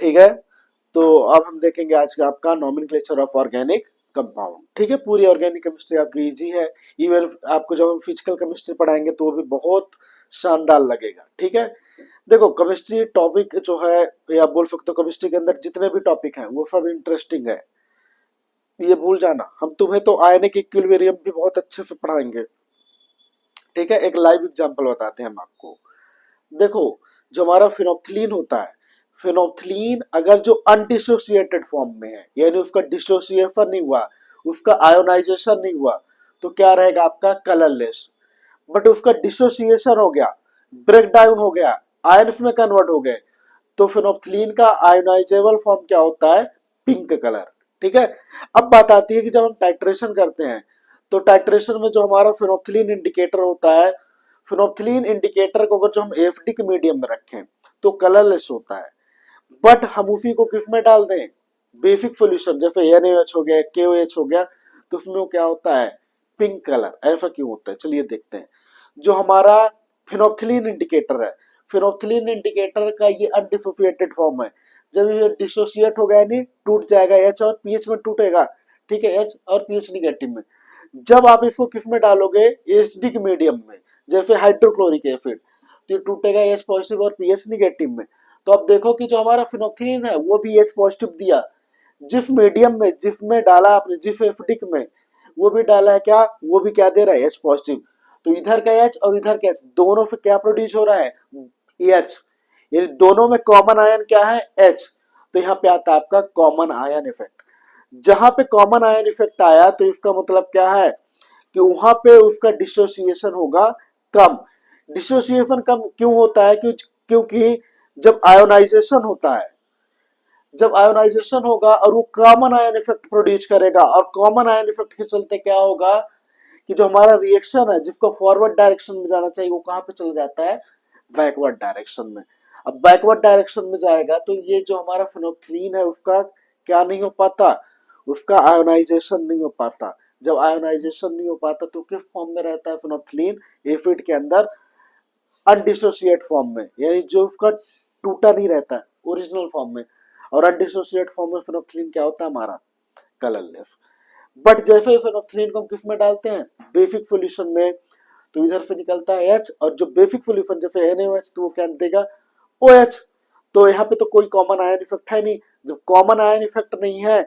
ठीक है। तो अब हम देखेंगे आज का आपका नॉमेनक्लेचर ऑफ ऑर्गेनिक कंपाउंड। ठीक है, पूरी ऑर्गेनिक केमिस्ट्री आपकी इजी है। इवन आपको जब हम फिजिकल केमिस्ट्री पढ़ाएंगे तो वो भी बहुत शानदार लगेगा। ठीक है, देखो केमिस्ट्री टॉपिक जो है, या बोल सकते हो केमिस्ट्री के अंदर जितने भी टॉपिक हैं वो सब इंटरेस्टिंग है। ये भूल जाना, हम तुम्हें तो आयनिक इक्विलिब्रियम भी बहुत अच्छे से पढ़ाएंगे। ठीक है, एक लाइव एग्जांपल बताते हैं हम आपको। देखो, जो हमारा फिनोप्थिलीन होता है, फिनोप्थिलीन अगर जो अनडिसोसिएटेड फॉर्म में है, यानी उसका डिसोसिएशन नहीं हुआ, उसका आयोनाइजेशन नहीं हुआ, तो क्या रहेगा आपका कलरलेस। बट उसका डिसोसिएशन हो गया, ब्रेक डाउन हो गया, आयन्स में कन्वर्ट हो गए, तो फिनोप्थिलीन का आयोनाइजेबल फॉर्म क्या होता है, पिंक कलर। ठीक है, अब बात आती है कि जब हम टाइट्रेशन करते हैं, तो टाइट्रेशन में जो हमारा फिनोप्थिलीन इंडिकेटर होता है, फिनोप्थिलीन इंडिकेटर को अगर जो हम एफडी के मीडियम में रखें तो कलरलेस होता है। बट हम उसी को किस में डाल दें, बेसिक सोल्यूशन जैसे NaOH हो गया, KOH हो गया, तो उसमें वो क्या होता है, पिंक कलर। ऐसा क्यों होता है, चलिए देखते हैं। जो हमारा फिनोप्थिलीन इंडिकेटर है, फिनोप्थिलीन इंडिकेटर का ये अनडिसोसिएटेड फॉर्म है। जब ये डिसोसिएट हो गया यानी टूट जाएगा, एच और पीएच में टूटेगा। ठीक है, एच और पीएच निगेटिव में। जब आप इसको किस में डालोगे, एसिडिक मीडियम में, जैसे हाइड्रोक्लोरिक एसिड, तो ये टूटेगा एच पॉजिटिव और पीएच निगेटिव में। तो अब देखो कि जो हमारा फिनोप्थिलीन है वो भी एच पॉजिटिव दिया, जिस मीडियम में जिसमें डाला आपने, जिस एसिडिक में, वो भी डाला है क्या, वो भी क्या दे रहा है, एच पॉजिटिव। तो इधर का एच और इधर का एच दोनों से क्या प्रोड्यूस हो रहा है, एच, यानी दोनों में कॉमन आयन क्या है, एच। तो यहाँ पे आता है आपका कॉमन आयन इफेक्ट। जहां पे कॉमन आयन इफेक्ट आया तो इसका मतलब क्या है कि वहां पे उसका डिसोसिएशन होगा कम। डिसोसिएशन कम क्यों होता है, क्योंकि जब आयोनाइजेशन होता है, जब आयोनाइजेशन होगा और वो कॉमन आयन इफेक्ट प्रोड्यूस करेगा, और कॉमन आयन इफेक्ट के चलते क्या होगा कि जो हमारा रिएक्शन है जिसको फॉरवर्ड डायरेक्शन में जाना चाहिए वो कहां पे चल जाता है, बैकवर्ड डायरेक्शन में। अब बैकवर्ड डायरेक्शन में जाएगा तो ये जो हमारा फिनोप्थिलीन है उसका क्या नहीं हो पाता, उसका आयोनाइजेशन नहीं हो पाता। जब आयोनाइजेशन नहीं हो पाता तो किस फॉर्म में रहता है फिनोप्थिलीन, एसिड के अंदर अनडिसोसिएट फॉर्म में, यानी जो उसका टूटा नहीं रहता है, ओरिजिनल फॉर्म में। और अनडिसोसिएट फॉर्म में फिनोप्थिलीन क्या होता है हमारा, कलरलेस। बट जैसे ही फिनोप्थिलीन को हम किस में डालते हैं, बेसिक सॉल्यूशन में, तो इधर से निकलता है एच, और जो बेसिक सॉल्यूशन जैसे NaOH तो वो क्या देगा, OH। तो यहाँ पे तो कोई कॉमन आयन इफेक्ट है नहीं। जब कॉमन आयन इफेक्ट नहीं है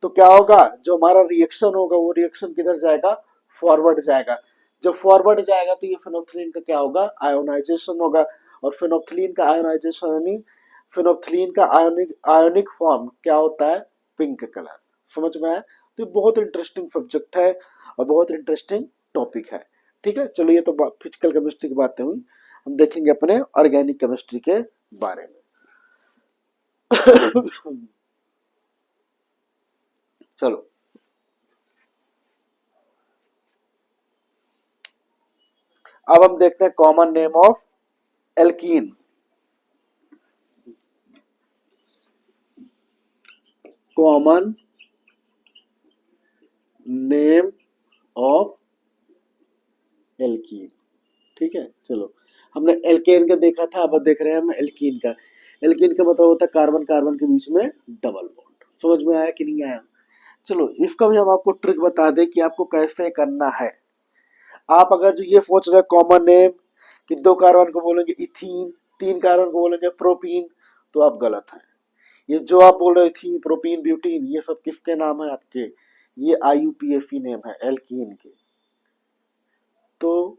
तो क्या होगा, जो हमारा रिएक्शन होगा वो रिएक्शन किधर जाएगा, फॉरवर्ड जाएगा। जब फॉरवर्ड जाएगा तो ये फिनोप्थिलीन का क्या होगा, आयोनाइजेशन होगा। और फिनोप्थिलीन का आयोनाइजेशन यानी फिनोप्थिलीन का आयोनिक आयोनिक फॉर्म क्या होता है, पिंक कलर। समझ में आया, तो ये बहुत इंटरेस्टिंग सब्जेक्ट है और बहुत इंटरेस्टिंग टॉपिक है। ठीक है, चलो ये तो फिजिकल केमिस्ट्री की बातें हुई। हम देखेंगे अपने ऑर्गेनिक केमिस्ट्री के बारे में। चलो, अब हम देखते हैं common name of alkene. Common name of alkene. ठीक है, चलो, हमने एल्केन का देखा था, अब देख रहे हैं हम एल्कीन का। एल्कीन का मतलब होता है कार्बन कार्बन के बीच में डबल बॉन्ड। समझ में आया कि नहीं आया, चलो इसका भी हम आपको ट्रिक बता दें कि आपको कैसे करना है। आप अगर जो ये सोच रहे कॉमन नेम कि 2 कार्बन को बोलेंगे इथीन, 3 कार्बन को बोलेंगे प्रोपीन, तो आप गलत हैं। ये जो आप बोल रहे थी प्रोपीन ब्यूटीन, ये सब किसके नाम है आपके, ये IUPAC नेम है एल्कीन के। तो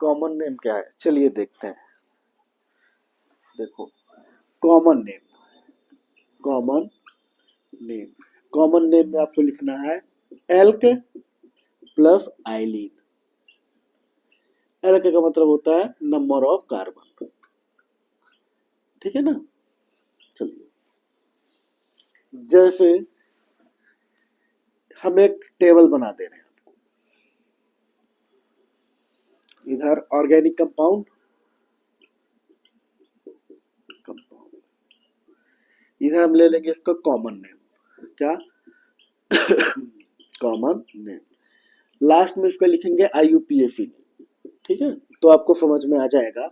कॉमन नेम क्या है, चलिए देखते हैं। देखो, common name, common name, common name में आपको लिखना है एल्क प्लस आइलीन। एल्क का मतलब होता है नंबर ऑफ कार्बन। ठीक है ना, चलिए, जैसे हम एक टेबल बना दे रहे हैं, इधर ऑर्गेनिक कंपाउंड, कंपाउंड, इधर हम ले लेंगे इसका कॉमन नेम, क्या, कॉमन नेम। लास्ट में इसका लिखेंगे IUPAC। ठीक है, तो आपको समझ में आ जाएगा।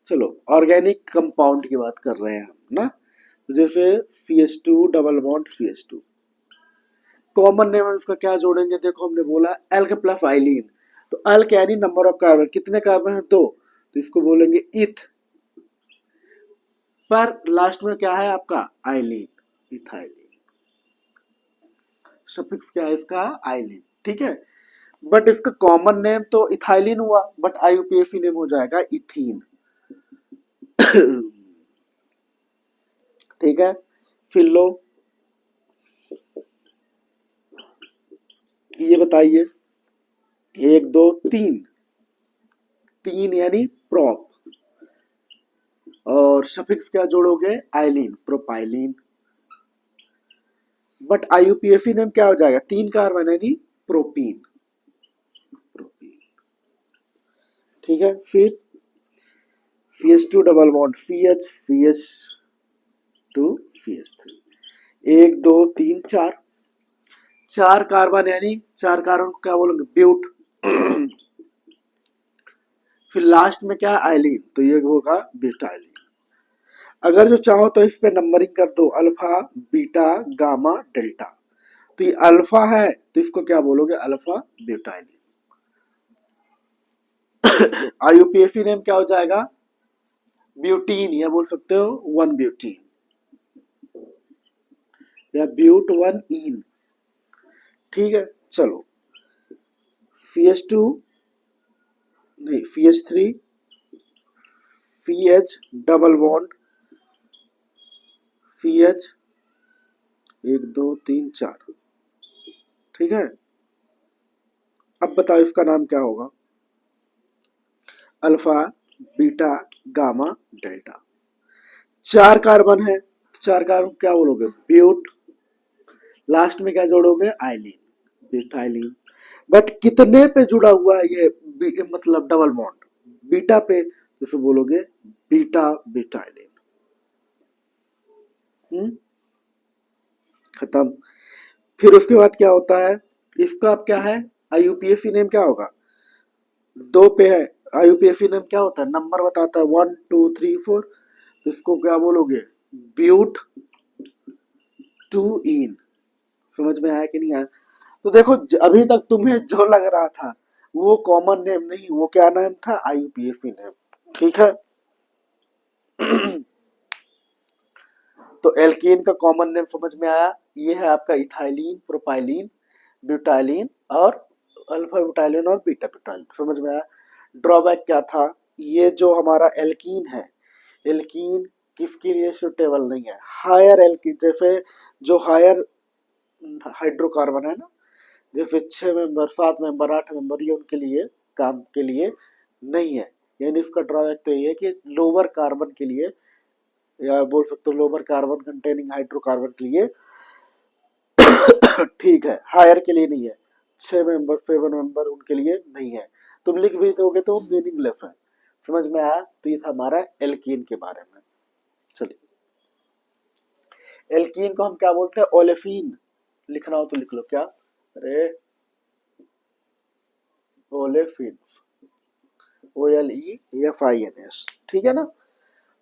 चलो ऑर्गेनिक कंपाउंड की बात कर रहे हैं हम ना, तो जैसे CH2 double bond CH2, common name हम इसका क्या जोड़ेंगे, देखो हमने बोला एल्क प्लस आइलीन, तो एल्क यानी नंबर ऑफ कार्बन, कितने कार्बन है, दो, तो इसको बोलेंगे इथ, पर लास्ट में क्या है आपका आइलीन, इथाइलीन, सफिक्स क्या है इसका आइलीन, ठीक है। बट इसका कॉमन नेम तो इथाइलिन हुआ, बट IUPAC नेम हो जाएगा इथीन। ठीक है, फिर लो ये बताइए, एक दो तीन, तीन यानी प्रोप, और सफिक्स क्या जोड़ोगे ylene, propylene. But IUPAC name क्या हो जाएगा, तीन कार्बन यानी प्रोपीन, प्रोपीन। ठीक है, फिर CH2 double bond CH, CH2 CH3, एक दो तीन चार, चार कार्बन यानी चार कार्बन को क्या बोलेंगे ब्यूट। फिर लास्ट में क्या आइलीन, तो ये होगा ब्यूटाइलीन। अगर जो चाहो तो इस पे नंबरिंग कर दो, अल्फा बीटा गामा डेल्टा, तो ये अल्फा है तो इसको क्या बोलोगे अल्फा ब्यूटाइलीन। IUPAC नेम क्या हो जाएगा ब्यूटीन, या बोल सकते हो वन ब्यूटीन, या ब्यूट वन इन। ठीक है, चलो CH2 नहीं CH3 CH double bond CH, एक दो तीन चार, ठीक है। अब बताओ इसका नाम क्या होगा, अल्फा बीटा गामा डेल्टा, चार कार्बन है, चार कार्बन क्या बोलोगे ब्यूट, लास्ट में क्या जोड़ोगे आइलीन, ब्यूटाइलीन। बट कितने पे जुड़ा हुआ है ये मतलब डबल बॉन्ड, बीटा पे, तो फिर बोलोगे बीटा ब्यूटाइलीन। खत्म। फिर उसके बाद क्या होता है, इसका अब क्या है IUPAC नेम क्या होगा, दो पे है, IUPAC नेम क्या होता है नंबर बताता है 1 2 3 4, तो इसको क्या बोलोगे ब्यूट टू इन। समझ में आया कि नहीं आया, तो देखो अभी तक तुम्हें जो लग रहा था वो कॉमन नेम नहीं, वो क्या नाम था IUPAC नेम, ठीक है। तो एल्कीन का कॉमन नेम समझ में आया, ये है आपका इथाइलीन, प्रोपाइलीन, ब्यूटाइलीन और अल्फा ब्यूटाइलीन और बीटा ब्यूटाइलीन, समझ में आया। ड्रॉबैक क्या था, ये जो हमारा एल्कीन है, एल्कीन किसके लिए सुटेबल नहीं है, हायर एल्कीन, जैसे जो हायर हाइड्रोकार्बन है ना, जैसे 6 मेंबर 7 मेंबर 8 मेंबर, ये उनके लिए काम के लिए नहीं है। यानी इसका ड्रॉबैक तो ये है कि लोअर कार्बन के लिए, या बोल सकते हो लोअर कार्बन कंटेनिंग हाइड्रोकार्बन के लिए ठीक है, हायर के लिए नहीं है, 6 मेंबर 7 मेंबर उनके लिए नहीं है, तुम लिख भी दोगे तो मीनिंगलेस है। समझ में आया, तो ये था हमारा एल्कीन के बारे में। चलिए, एल्कीन को हम क्या बोलते हैं ओलेफिन, लिखना हो तो लिख लो क्या, अरे ओलेफिन, OLEFINS, ठीक है ना।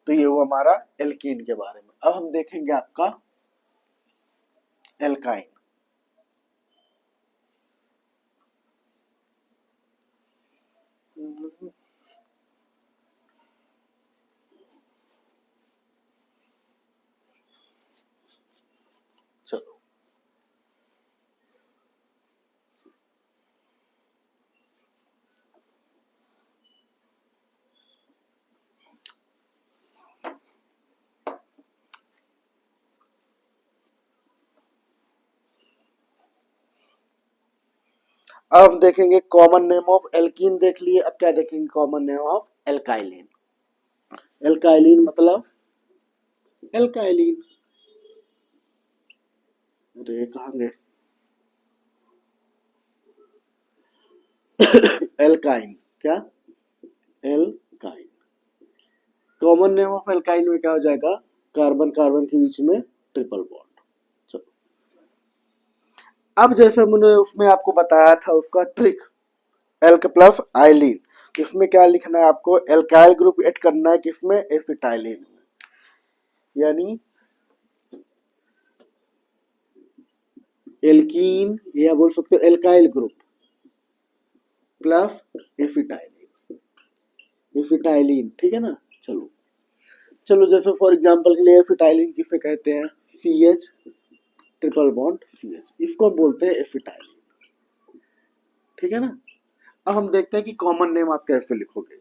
तो ये हुआ हमारा एल्कीन के बारे में। अब हम देखेंगे आपका एल्काइन। चलो, अब हम देखेंगे कॉमन नेम ऑफ एल्कीन, देख लिए, अब क्या देखेंगे कॉमन नेम ऑफ एल्काइलिन। एल्काइलिन मतलब एल्काइलिन, अरे कहाँ गए, एल्काइन, क्या alkyne, common name of alkyne में क्या हो जाएगा, कार्बन कार्बन के बीच में ट्रिपल बॉन्ड। चलो, अब जैसे मैंने उसमें आपको बताया था उसका ट्रिक, एल्क प्लस आइलीन, इसमें क्या लिखना है आपको, एल्काइल ग्रुप ऐड करना है किसमें, एसिटाइलिन में, यानी एल्कीन या बोल सकते हो alkyl group plus acetylene, acetylene, ठीक है ना। चलो चलो जैसे फॉर एग्जांपल के लिए एसिटाइलिन किसे कहते हैं, CH ट्रिपल बॉन्ड CH, इसको हम बोलते हैं एसिटाइलिन, ठीक है ना। अब हम देखते हैं कि कॉमन नेम आप कैसे लिखोगे।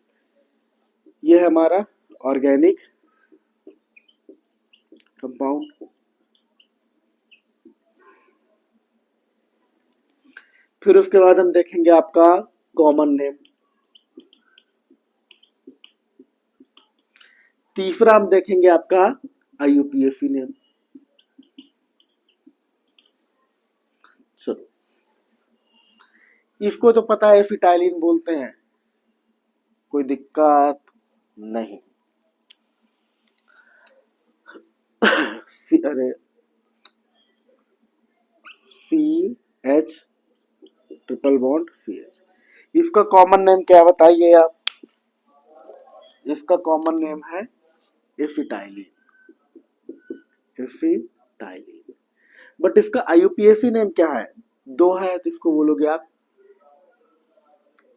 ये है हमारा ऑर्गेनिक कंपाउंड, फिर उसके बाद हम देखेंगे आपका कॉमन नेम, तीसरा हम देखेंगे आपका IUPAC नेम। चलो इसको तो पता है एसिटाइलिन बोलते हैं, कोई दिक्कत नहीं। अरे CH ट्रिपल बॉन्ड CH, इसका कॉमन नेम क्या बताइए आप, इसका कॉमन नेम है एसिटाइलिन, एसिटाइलिन। बट इसका IUPAC नेम क्या है, दो है, तो इसको बोलोगे आप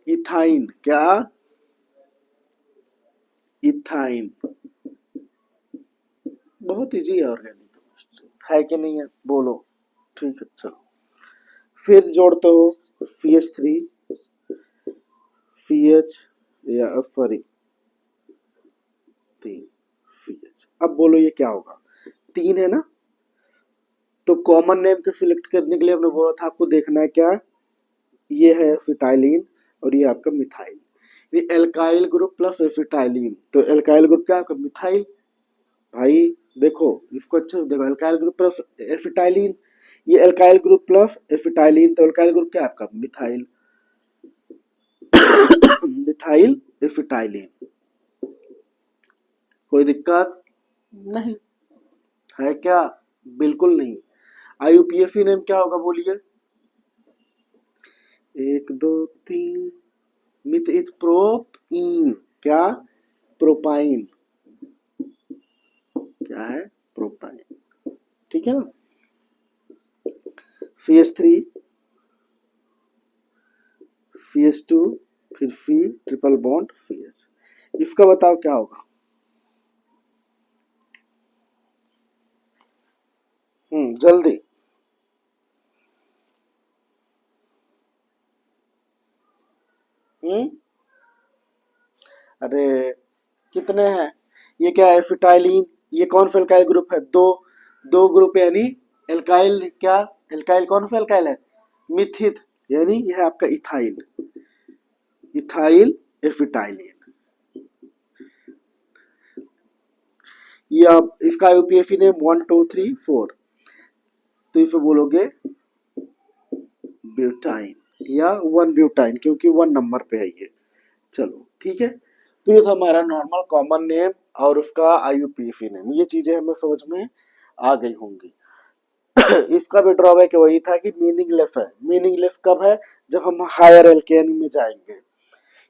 इथाइन, क्या, इथाइन। बहुत इजी है ऑर्गेनिक है कि नहीं है, बोलो, ठीक है। चलो फिर जोड़ते हो CH3 CH या सॉरी 3 CH, अब बोलो ये क्या होगा, 3 है ना। तो कॉमन नेम के सिलेक्ट करने के लिए हमने बोला था आपको देखना है क्या, ये है एसिटाइलिन और ये आपका मिथाइल, ये एल्काइल ग्रुप प्लस एसिटाइलिन, तो एल्काइल ग्रुप क्या आपका मिथाइल, भाई देखो इसको अच्छे से देखो, एल्काइल ग्रुप प्लस एसिटाइलिन, ये एल्काइल ग्रुप प्लस एसिटाइलिन, तो एल्काइल ग्रुप क्या आपका मिथाइल, मिथाइल एसिटाइलिन, कोई दिक्कत नहीं है क्या, बिल्कुल नहीं। IUPAC नेम क्या होगा बोलिए, 1 2 3 मिथ इथ प्रोपीन, क्या, प्रोपाइन, क्या है, प्रोपाइन, ठीक है ना। CH3 CH2 फिर C ट्रिपल बॉन्ड CH, इसका बताओ क्या होगा, जल्दी, अरे कितने हैं, ये क्या है एसिटाइलिन, ये कौन सा एल्काइल ग्रुप है, दो, दो ग्रुप यानी एल्काइल, क्या, एल्काइल कौन सा एल्काइल है, मिथित, यानी यह है आपका इथाइल, इथाइल एसिटाइलिन। ये आप इसका IUPAC नेम 1 2 3 4, तो इसे बोलोगे ब्यूटाइन या 1 ब्यूटाइन, क्योंकि 1 नंबर पे है ये। चलो ठीक है, तो ये था हमारा नॉर्मल कॉमन नेम और उसका IUPAC नेम, ये चीजें हमें समझ में आ गई होंगी। इसका भी ड्रॉबैक वही था कि मीनिंगलेस है, मीनिंगलेस कब है, जब हम हायर एल्केन में जाएंगे,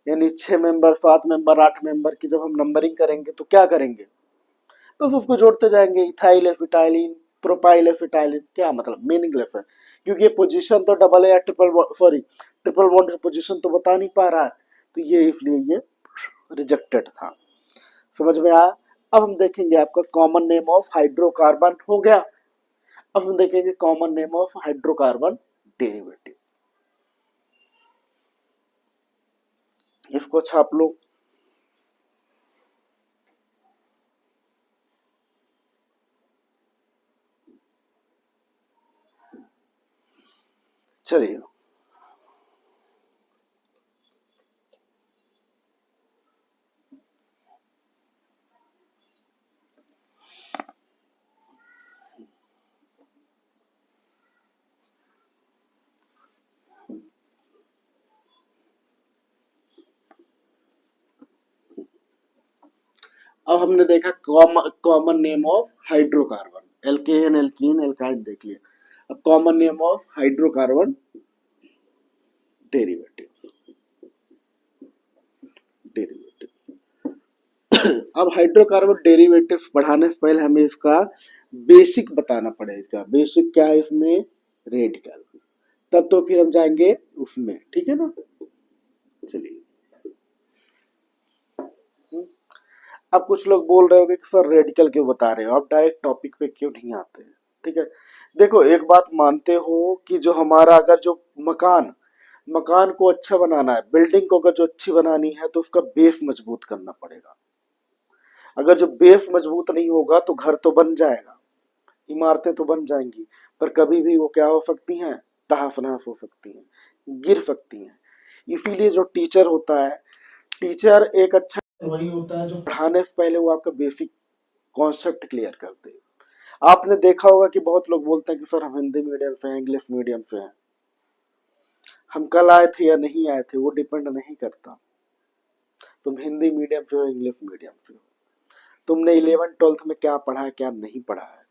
यानी 6 मेंबर 7 मेंबर 8 मेंबर की जब हम नंबरिंग करेंगे तो क्या करेंगे, तो उसको जोड़ते जाएंगे, इथाइल एसिटाइलिन प्रोपाइल एसिटाइलिन, क्या मतलब मीनिंगलेस है, क्योंकि ये पोजीशन तो डबल है या ट्रिपल, सॉरी ट्रिपल बॉन्ड का पोजीशन तो बता नहीं पा रहा है, तो ये इसलिए ये रिजेक्टेड था, समझ में आया। अब हम देखेंगे आपका कॉमन नेम ऑफ हाइड्रोकार्बन हो गया, अब हम देखेंगे common name of hydrocarbon derivative, इसको छाप लो। चलिए अब हमने देखा common name of hydrocarbon, alkane alkene alkyne देख लिया, अब common name of hydrocarbon derivative, derivative. अब हाइड्रोकार्बन डेरिवेटिव बढ़ाने से पहले हमें इसका बेसिक बताना पड़ेगा। बेसिक क्या है इसमें? रेडिकल। तब तो फिर हम जाएंगे उसमें, ठीक है ना। चलिए, अब कुछ लोग बोल रहे होंगे कि सर रेडिकल क्यों बता रहे हो, आप डायरेक्ट टॉपिक पे क्यों नहीं आते हैं? ठीक है, देखो एक बात मानते हो कि जो हमारा अगर जो मकान मकान को अच्छा बनाना है, बिल्डिंग को अगर जो अच्छी बनानी है तो उसका बेस मजबूत करना पड़ेगा। अगर जो बेस मजबूत नहीं होगा तो घर तो बन जाएगा, इमारतें तो बन जाएंगी, पर कभी भी वो क्या हो सकती हैं? तहस नहस हो सकती हैं, गिर सकती हैं। इसीलिए जो टीचर होता है, टीचर एक अच्छा वही होता है जो पढ़ाने से पहले वो आपका बेसिक कॉन्सेप्ट क्लियर कर दे। आपने देखा होगा कि बहुत लोग बोलते हैं कि सर हम हिंदी मीडियम से हैं, इंग्लिश मीडियम से हैं। हम कल आए थे या नहीं आए थे वो डिपेंड नहीं करता। तुम हिंदी मीडियम से हो, इंग्लिश मीडियम से हो, तुमने 11th-12th में क्या पढ़ा है क्या नहीं पढ़ा है,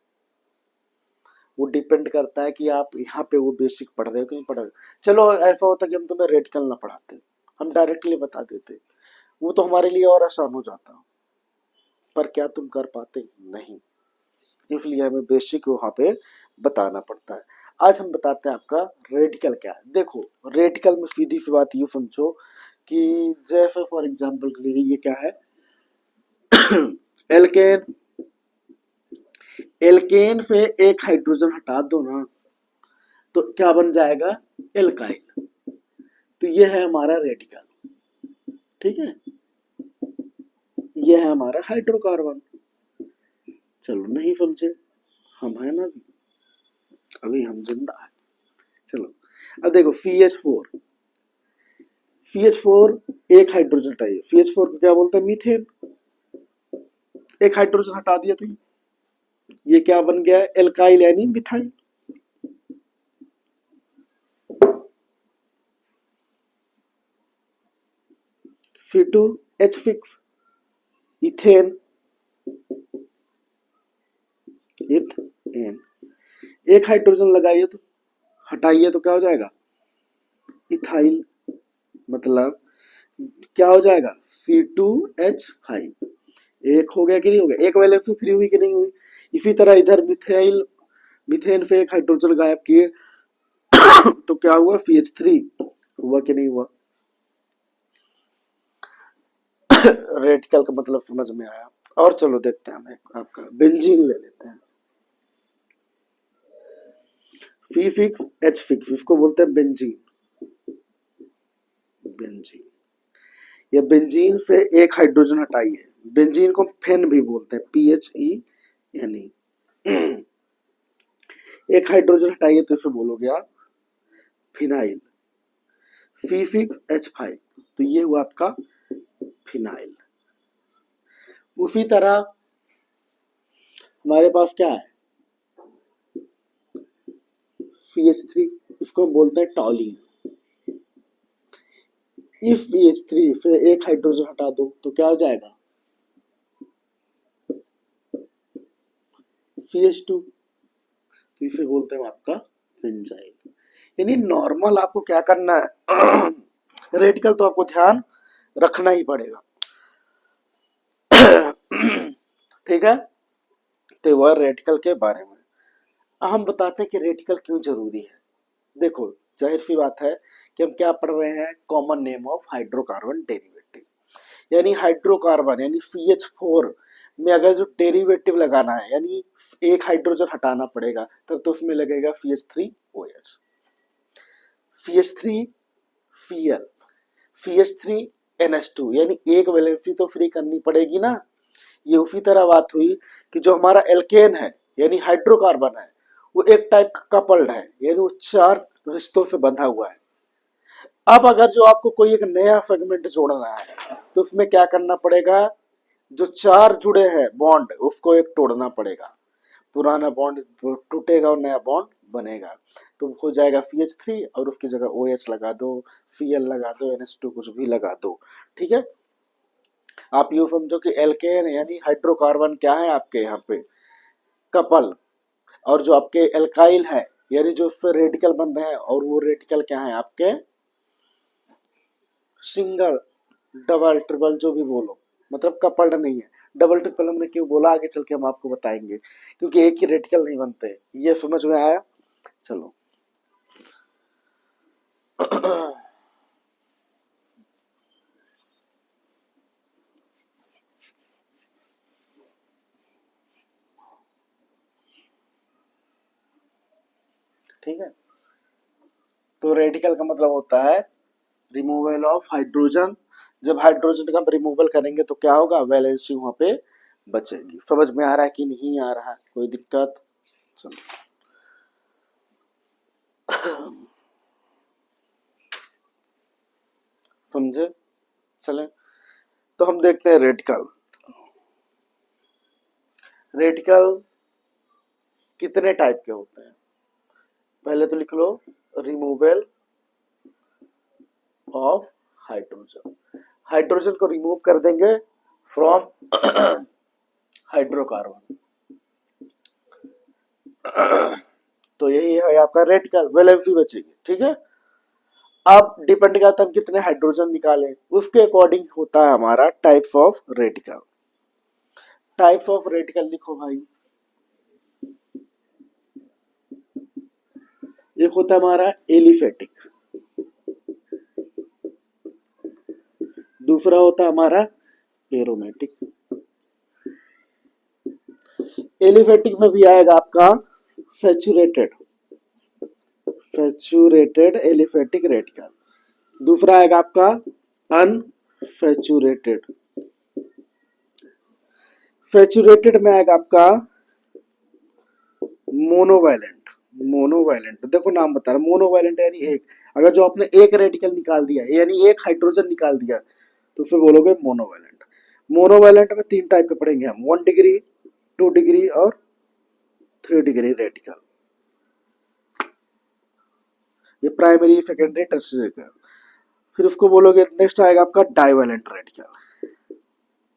वो डिपेंड करता है कि आप यहाँ पे वो बेसिक पढ़ रहे हो कि नहीं पढ़ रहे हो। चलो ऐसा होता कि हम तुम्हें रेडिकल ना पढ़ाते, हम डायरेक्टली बता देते, वो तो हमारे लिए और आसान हो जाता, पर क्या तुम कर पाते? नहीं। इसलिए हमें बेसिक वहां पे बताना पड़ता है। आज हम बताते हैं आपका रेडिकल क्या है। देखो रेडिकल में सीधी सी बात यूं समझो कि जैसे फॉर एग्जांपल के लिए ये क्या है, एल्केन, एल्केन से एक हाइड्रोजन हटा दो ना तो क्या बन जाएगा? एल्काइल। तो ये है हमारा रेडिकल, ठीक है, ये है हमारा हाइड्रोकार्बन। चलो नहीं समझे, हम है ना अभी हम जिंदा है। चलो अब देखो CH4, CH4 एक हाइड्रोजन हटाइए, CH4 को क्या बोलते हैं? मीथेन। एक हाइड्रोजन हटा दिया तो ये क्या बन गया? एल्काइल यानी मिथाइल। C2H6 ethane, ethane. एक हाइड्रोजन लगाइए तो हटाइए तो क्या हो जाएगा? इथाइल। मतलब क्या हो जाएगा? C2H5। एक हो गया कि नहीं हो गया? एक वैलेंसी फ्री हुई कि नहीं हुई? इसी तरह इधर मिथाइल, मिथेन से एक हाइड्रोजन गायब किए तो क्या हुआ? CH3 हुआ कि नहीं हुआ? रेडिकल का मतलब समझ में आया। और चलो देखते हैं, हम आपका बेंजीन ले लेते हैं। C6H6 इसको बोलते हैं बेंजीन, बेंजीन। या बेंजीन से एक हाइड्रोजन हटाइए, बेंजीन को फेन भी बोलते हैं, PHENE। एक हाइड्रोजन हटाइए तो इसे बोलोगे आप फिनाइल, C6H5। तो ये हुआ आपका फिनाइल। उसी तरह हमारे पास क्या है? CH3, इसको हम बोलते हैं टॉलिन। इफ CH3 फिर एक हाइड्रोजन हटा दो तो क्या हो जाएगा? CH2। तो इसे बोलते हैं आपका बेंजाइल। यानी नॉर्मल आपको क्या करना है? रेडिकल तो आपको ध्यान रखना ही पड़ेगा। ठीक है, तो वह रेडिकल के बारे में। अब हम बताते हैं कि रेडिकल क्यों जरूरी है। देखो जाहिर सी बात है कि हम क्या पढ़ रहे हैं? Common name of hydrocarbon derivative. यानी हाइड्रोकार्बन यानी CH4 में अगर जो डेरिवेटिव लगाना है, यानी एक हाइड्रोजन हटाना पड़ेगा, तब तो उसमें लगेगा CH3OH, CH3Cl, CH3NH2, यानी एक वैलेंसी तो फ्री करनी पड़ेगी ना। ये उसी तरह बात हुई कि जो हमारा एल्केन है यानी हाइड्रोकार्बन है, वो एक टाइप का कपल्ड है, यानी वो चार रिश्तों से बंधा हुआ है। अब अगर जो आपको कोई एक नया सेगमेंट जोड़ना है तो उसमें क्या करना पड़ेगा? जो चार जुड़े हैं बॉन्ड उसको एक तोड़ना पड़ेगा, पुराना बॉन्ड टूटेगा और नया बॉन्ड बनेगा। तो हो जाएगा CH3 और उसकी जगह OH लगा दो, Cl लगा दो, NH2 कुछ भी लगा दो। ठीक है, आप यूं समझो कि एल्केन यानी हाइड्रोकार्बन क्या है आपके यहाँ पे? कपल। और जो आपके एल्काइल है यानी जो उससे रेडिकल बन रहे हैं, और वो रेडिकल क्या है आपके? सिंगल डबल ट्रिपल जो भी बोलो, मतलब कपल्ड नहीं है। डबल ट्रिपल हमने क्यों बोला आगे चल के हम आपको बताएंगे, क्योंकि एक ही रेडिकल नहीं बनते। ये समझ में आया? चलो ठीक है, तो रेडिकल का मतलब होता है रिमूवल ऑफ हाइड्रोजन। जब हाइड्रोजन का रिमूवल करेंगे तो क्या होगा, वैलेंसी वहां पे बचेगी। समझ में आ रहा है कि नहीं आ रहा है, कोई दिक्कत? चलो समझे? चले तो हम देखते हैं रेडिकल। रेडिकल कितने टाइप के होते हैं, पहले तो लिख लो, रिमूवल ऑफ हाइड्रोजन। हाइड्रोजन को रिमूव कर देंगे फ्रॉम हाइड्रोकार्बन, तो यही है आपका रेडिकल, वैलेंसी बचेगी। ठीक है, अब डिपेंड करता है हम कितने हाइड्रोजन निकालें, उसके अकॉर्डिंग होता है हमारा types of radical. Types of radical लिखो भाई, एक होता है हमारा एलिफेटिक, दूसरा होता है हमारा एरोमेटिक। एलिफेटिक में भी आएगा आपका सैचुरेटेड, सैचुरेटेड एलिफेटिक रेडिकल। दूसरा आएगा आपका अनसैचुरेटेड, सैचुरेटेड में आएगा आपका मोनोवैलेंट। मोनोवैलेंट देखो नाम बता रहा, मोनोवैलेंट यानी एक, अगर जो आपने एक रेडिकल निकाल दिया यानी एक हाइड्रोजन निकाल दिया तो फिर बोलोगे मोनोवैलेंट। मोनोवैलेंट में तीन टाइप के पढ़ेंगे हम, 1 डिग्री, 2 डिग्री और 3 डिग्री रेडिकल। ये प्राइमरी, सेकेंडरी, टर्शियरी का। फिर उसको बोलोगे, नेक्स्ट आएगा आपका डाइवैलेंट रेडिकल,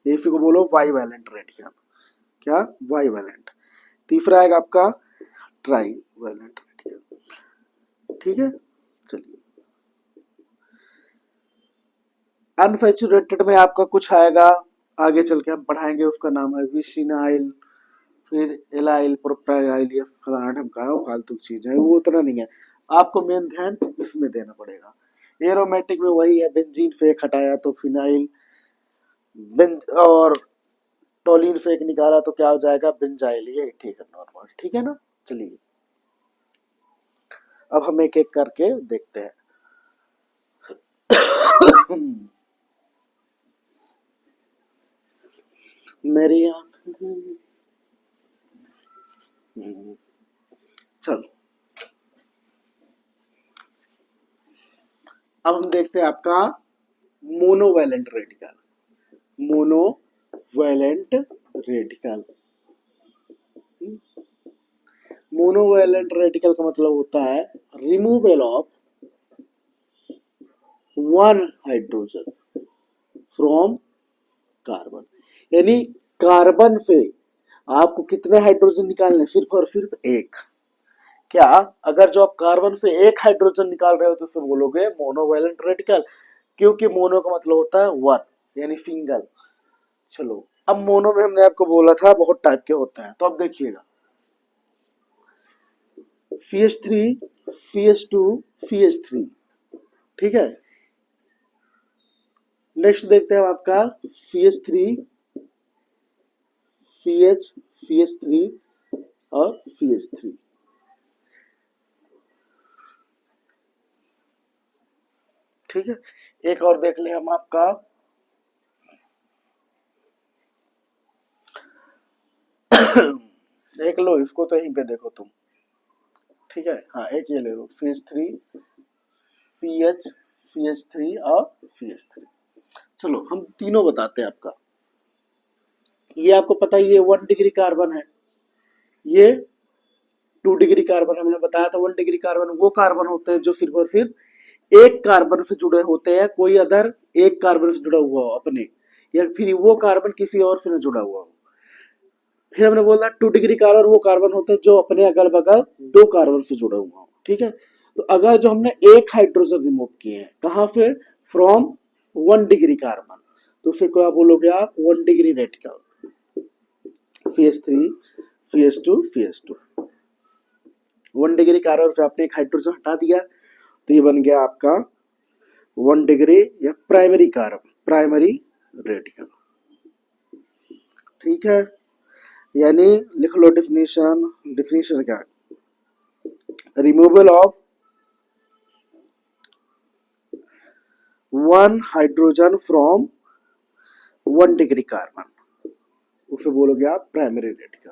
ये फिर को बोलो बाईवैलेंट रेडिकल। क्या? बाईवैलेंट। तीसरा आएगा आपका ट्राईवैलेंट रेडिकल। ठीक है, चलिए अनसैचुरेटेड में आपका कुछ आएगा, आगे चल के हम पढ़ाएंगे, उसका नाम है विसिनाइल, फिर एलाइल, प्रोपाइल, ये फलाना ढमकाना फालतू चीज है, वो उतना नहीं है, आपको मेन ध्यान इसमें देना पड़ेगा। एरोमेटिक में वही है, बेंजीन से एक हटाया तो फिनाइल, बेंज और टोलिन से एक निकाला तो क्या हो जाएगा, बेंजाइल। ये ठीक है, नॉर्मल, ठीक है ना। चलिए अब हम एक एक करके देखते हैं। मेरी आंख, चलो अब हम देखते हैं आपका monovalent radical. Monovalent radical, monovalent radical का मतलब होता है removal of one hydrogen from carbon, यानी कार्बन से आपको कितने हाइड्रोजन निकालने, सिर्फ और सिर्फ एक। क्या? अगर जो आप कार्बन से एक हाइड्रोजन निकाल रहे हो तो उसे बोलोगे मोनोवैलेंट रेडिकल, क्योंकि मोनो का मतलब होता है वन, यानी सिंगल। चलो अब मोनो में हमने आपको बोला था बहुत टाइप के होते हैं, तो अब देखिएगा CH3, CH2, CH3, ठीक है। नेक्स्ट देखते हैं आपका CH3, CH, CH3 और CH3। ठीक है, एक और देख ले हम आपका एक लो इसको, तो यहीं पे देखो तुम, ठीक है। हाँ एक ये ले लो, CH3, CH, CH3 और CH3। चलो हम तीनों बताते हैं आपका। ये आपको पता ही है 1 डिग्री कार्बन है, ये 2 डिग्री कार्बन, हमने बताया था 1 डिग्री कार्बन वो कार्बन होते हैं जो सिर्फ और सिर्फ एक कार्बन से जुड़े होते हैं, कोई अदर एक कार्बन से जुड़ा हुआ हो अपने, या फिर वो कार्बन किसी और से जुड़ा हुआ हो। फिर हमने बोला 2 डिग्री कार्बन वो कार्बन होते हैं जो अपने अगल बगल दो कार्बन से जुड़े हुए हो। ठीक है, तो अगर जो हमने एक हाइड्रोजन रिमूव किए हैं, कहां से, फ्रॉम 1 डिग्री कार्बन, तो फिर क्या बोलोगे आप 1 degree radical, FeS3 FeS2 FeS2। 1 degree carbon से आपने एक हाइड्रोजन हटा दिया, तो ये बन गया आपका 1 डिग्री या प्राइमरी कार्बन, प्राइमरी रेडिकल। ठीक है, यानी लिख लो डिफिनीशन। डिफिनीशन क्या है? Removal of 1 hydrogen from 1 degree carbon, उसे बोलोगे आप प्राइमरी रेडिकल।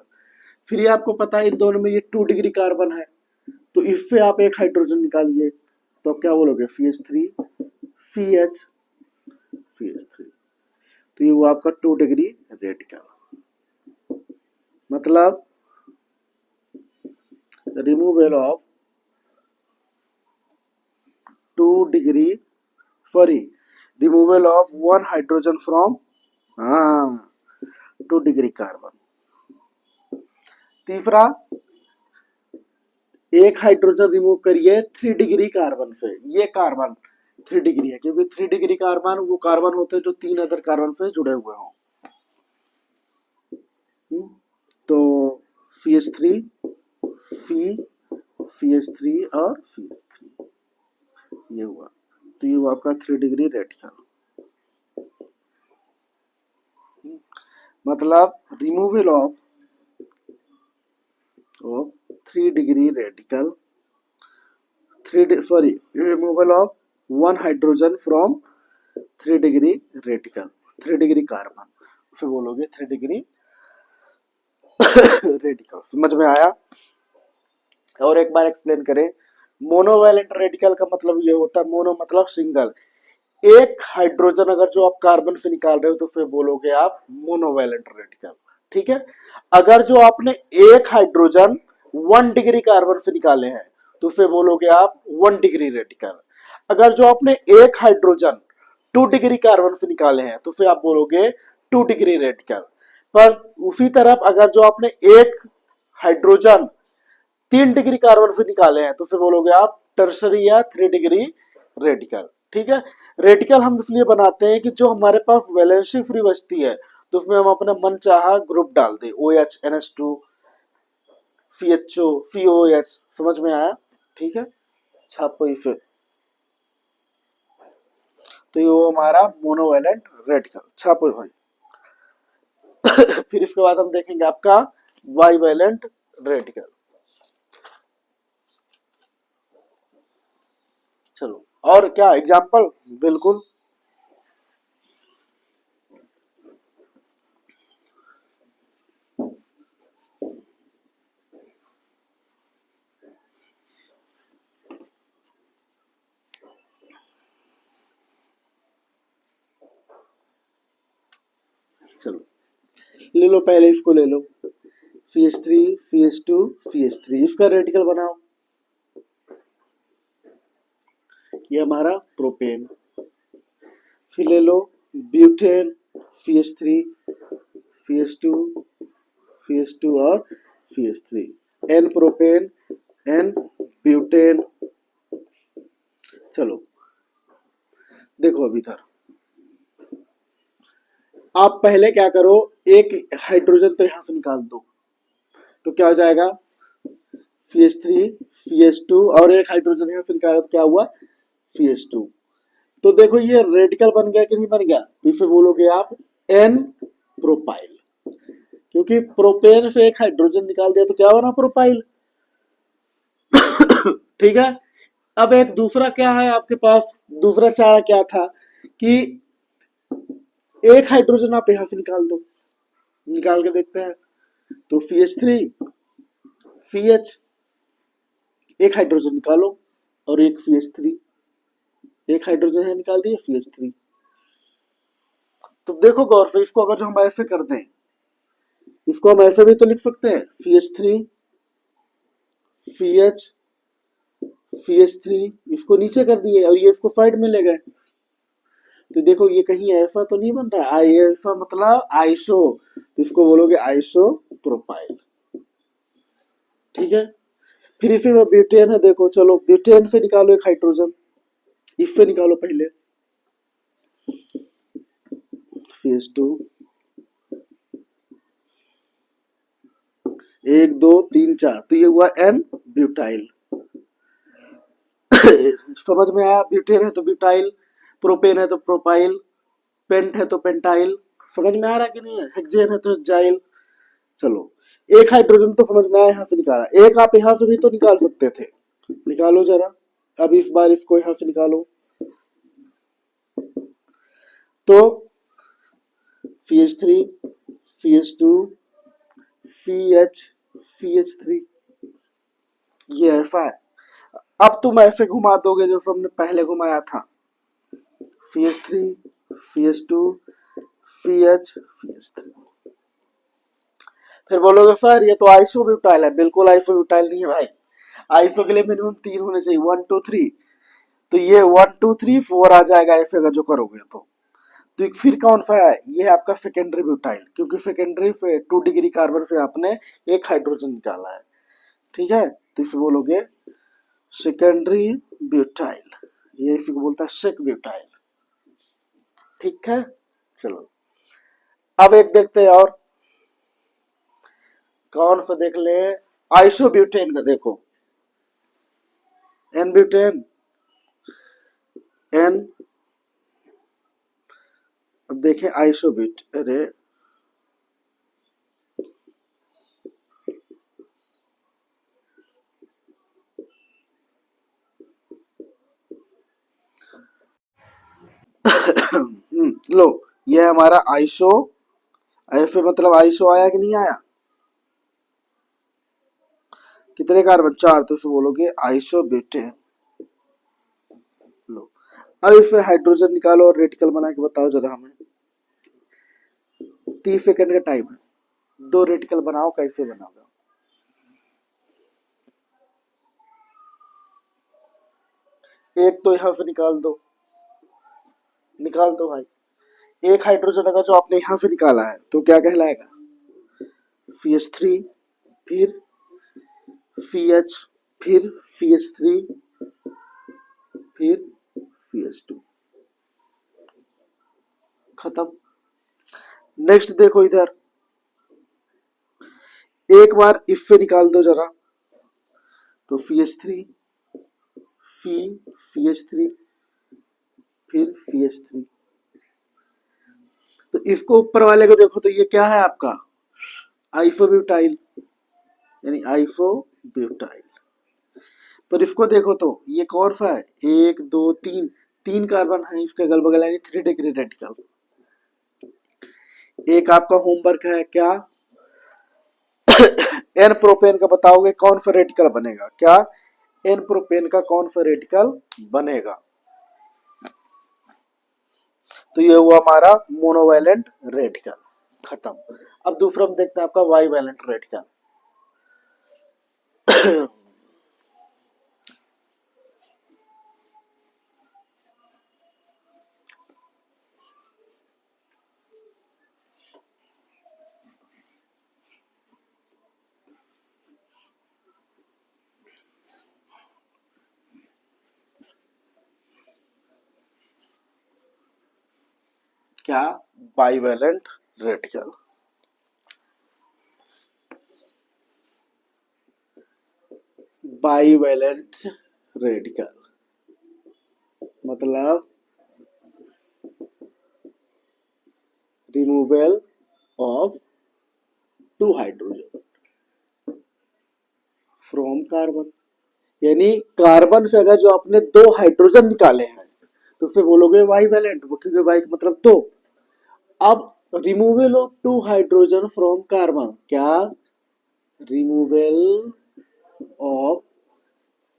फिर ये आपको पता है इन दोनों में ये 2 डिग्री कार्बन है, तो इससे आप एक हाइड्रोजन निकालिए, तो आप क्या बोलोगे FeS3 FeH FeS3, तो ये वो आपका 2 डिग्री रेडिकल। मतलब removal of 2 degree, sorry, removal of 1 hydrogen from 2 degree carbon. तीसरा, एक हाइड्रोजन रिमूव करिए 3 डिग्री कार्बन से, ये कार्बन 3 डिग्री है, क्योंकि 3 डिग्री कार्बन वो कार्बन होते हैं जो 3 अदर कार्बन से जुड़े हुए हों। तो FeS3 FeS3 और FeS3 ये हुआ, तो ये हुआ आपका 3 डिग्री रेडिकल। मतलब removal of 3 degree radical, removal of 1 hydrogen from 3 degree radical, 3 degree carbon, फिर बोलोगे 3 डिग्री रेडिकल। समझ में आया? और एक बार एक्सप्लेन करें, मोनोवैलेंट रेडिकल का मतलब ये होता है, मोनो मतलब सिंगल, एक हाइड्रोजन अगर जो आप कार्बन से निकाल रहे हो तो फिर बोलोगे आप मोनोवैलेंट रेडिकल। ठीक है, अगर जो आपने एक हाइड्रोजन 1 डिग्री कार्बन से निकाले हैं तो फिर बोलोगे आप 1 डिग्री रेडिकल। अगर जो आपने एक हाइड्रोजन 2 डिग्री कार्बन से निकाले हैं तो फिर आप बोलोगे 2 डिग्री रेडिकल। पर उसी तरफ अगर जो आपने एक हाइड्रोजन 3 डिग्री कार्बन से निकाले हैं तो फिर बोलोगे आप टर्सरी या 3 डिग्री रेडिकल। ठीक है, रेडिकल हम इसलिए बनाते हैं कि जो हमारे पास वैलेंसी फ्री बचती है तो उसमें हम अपना मन चाहा ग्रुप डाल दे, OH NH2 FeHO FeOH। समझ में आया? ठीक है, छापो इसे, तो ये वो हमारा मोनोवैलेंट रेडिकल, छापो भाई। फिर इसके बाद हम देखेंगे आपका बाइवैलेंट रेडिकल। चलो, और क्या एग्जांपल? बिल्कुल, चलो ले लो, पहले इसको ले लो, FeS3 FeS2 FeS3, इसका रेडिकल बनाओ। ये हमारा प्रोपेन। फिर ले लो ब्यूटेन, FeS3 FeS2 FeS2 और FeS3, N propane N butane. चलो देखो, अभी इधर आप पहले क्या करो, एक हाइड्रोजन तो यहां से निकाल दो, तो क्या हो जाएगा FeS3 FeS2, और एक हाइड्रोजन यहां से निकाला तो क्या हुआ FeS2। तो देखो ये रेडिकल बन गया कि नहीं बन गया, तो इसे बोलोगे आप N प्रोपाइल, क्योंकि प्रोपेन से एक हाइड्रोजन निकाल दिया तो क्या बना प्रोपाइल। ठीक है, अब एक दूसरा क्या है आपके पास, दूसरा चारा क्या था कि एक हाइड्रोजन आप यहां से निकाल दो, निकाल के देखते हैं। तो FeS3 FeH, एक हाइड्रोजन निकालो, और एक FeS3, एक हाइड्रोजन है निकाल दिए FeS3। तो देखो गौर से, इसको अगर जो हम ऐसे कर दें, इसको हम ऐसे भी तो लिख सकते हैं FeS3 FeH FeS3, इसको नीचे कर दिए और ये इसको साइड में ले गए। तो देखो ये कहीं ऐसा तो नहीं बन रहा है, ऐसा मतलब आइसो, तो इसको बोलोगे आइसो प्रोपाइल। ठीक है, फिर इसी में ब्यूटेन है, देखो चलो ब्यूटेन से निकालो एक हाइड्रोजन, इससे निकालो पहले, FeS2 1 2 3 4, तो ये हुआ N ब्यूटाइल। समझ में आया? ब्यूटेन है तो ब्यूटाइल, प्रोपेन है तो प्रोपाइल, पेंट है तो पेंटाइल। समझ में आ रहा कि नहीं है? हेक्सेन है तो हेक्साइल। चलो, एक हाइड्रोजन तो समझ में आया, यहाँ से निकाला, एक आप यहाँ से भी तो निकाल सकते थे, निकालो जरा। अब इस बार इसको यहाँ से निकालो, तो FeS3 FeS2 FeH FeH3, ये ऐसा है। अब तुम ऐसे घुमा दोगे जो हमने पहले घुमाया था, FeS3 FeS2 FeH FeS3, फिर बोलोगे सर ये तो आइसोब्यूटाइल है। बिल्कुल आइसोब्यूटाइल नहीं है भाई, आइसो के लिए मिनिमम 3 होने चाहिए, 1 2 3, तो ये 1 2 3 4 आ जाएगा ऐसे अगर जो करोगे तो फिर कौन सा है? ये है आपका सेकेंडरी ब्यूटाइल, क्योंकि सेकेंडरी पे 2 डिग्री कार्बन से आपने एक हाइड्रोजन निकाला है। ठीक है, तो इसे बोलोगे सेकेंडरी ब्यूटाइल, ये इसी को बोलता है सेक ब्यूटाइल। ठीक है, चलो अब एक देखते हैं और, कौन सा देख ले, आइसोब्यूटेन का देखो, एन ब्यूटेन, एन, अब देखें आइसोब्यूट, अरे लो, ये हमारा आइसो, ऐसे मतलब आइसो आया कि नहीं आया? कितने कार्बन? 4, तो इसे बोलोगे आइसोब्यूटेन। लो, अब इसमें हाइड्रोजन निकालो और रेडिकल बना के बताओ जरा हमें। 30 सेकंड का टाइम है, 2 रेडिकल बनाओ, कैसे बनाओगे? एक तो यहाँ से निकाल दो भाई। एक हाइड्रोजन अगर जो आपने यहाँ से निकाला है तो क्या कहलाएगा? FeS3, फिर FeH, फिर FeS3, फिर FeS2, खत्म। नेक्स्ट देखो इधर, एक बार इससे निकाल दो जरा, तो FeS3 FeH3, फिर FeS3, तो इसको ऊपर वाले को देखो, तो ये क्या है आपका? आइसोब्यूटाइल, यानी आइसोब्यूटाइल। पर इसको देखो तो ये कौन सा है? 1 2 3, 3 कार्बन है इसके अगल बगल, यानी 3 डिग्री रेडिकल। एक आपका होमवर्क है क्या? एन प्रोपेन का बताओगे कौन सा रेडिकल बनेगा? क्या एन प्रोपेन का कौन सा रेडिकल बनेगा? तो ये हुआ हमारा मोनोवैलेंट रेडिकल, खत्म। अब दूसरा हम देखते हैं आपका वाई वैलेंट रेडिकल। क्या? Bivalent radical. बाइवैलेंट रेडिकल मतलब removal of 2 hydrogen from carbon, यानी कार्बन से अगर जो आपने 2 हाइड्रोजन निकाले हैं तो उसे बोलोगे बाइवैलेंट, क्योंकि बाई मतलब 2। अब removal of 2 hydrogen from carbon, क्या? Removal of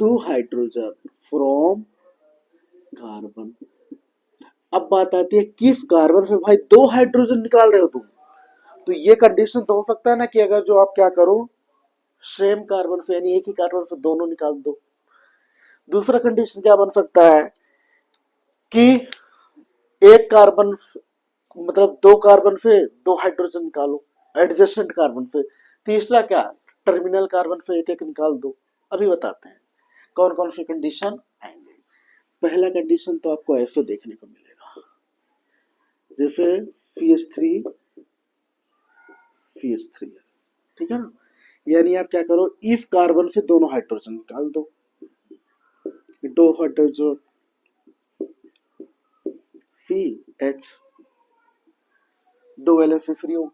2 hydrogen from carbon. अब बात आती है किस कार्बन से भाई 2 हाइड्रोजन निकाल रहे हो तुम, तो ये कंडीशन तो हो सकता है ना कि अगर जो आप क्या करो, सेम कार्बन से, यानी एक ही कार्बन से दोनों निकाल दो। दूसरा कंडीशन क्या बन सकता है कि एक कार्बन मतलब 2 कार्बन से 2 हाइड्रोजन निकालो एडजेसेंट कार्बन से। तीसरा क्या? टर्मिनल कार्बन से एक एक निकाल दो। अभी बताते हैं कौन कौन सी कंडीशन आएंगे। पहला कंडीशन तो आपको ऐसे देखने को मिलेगा, जैसे CH3 CH3 है, ठीक है ना। यानी आप क्या करो, इफ कार्बन से दोनों हाइड्रोजन निकाल दो, दो हाइड्रोजन CH, दो एल फ्री हो।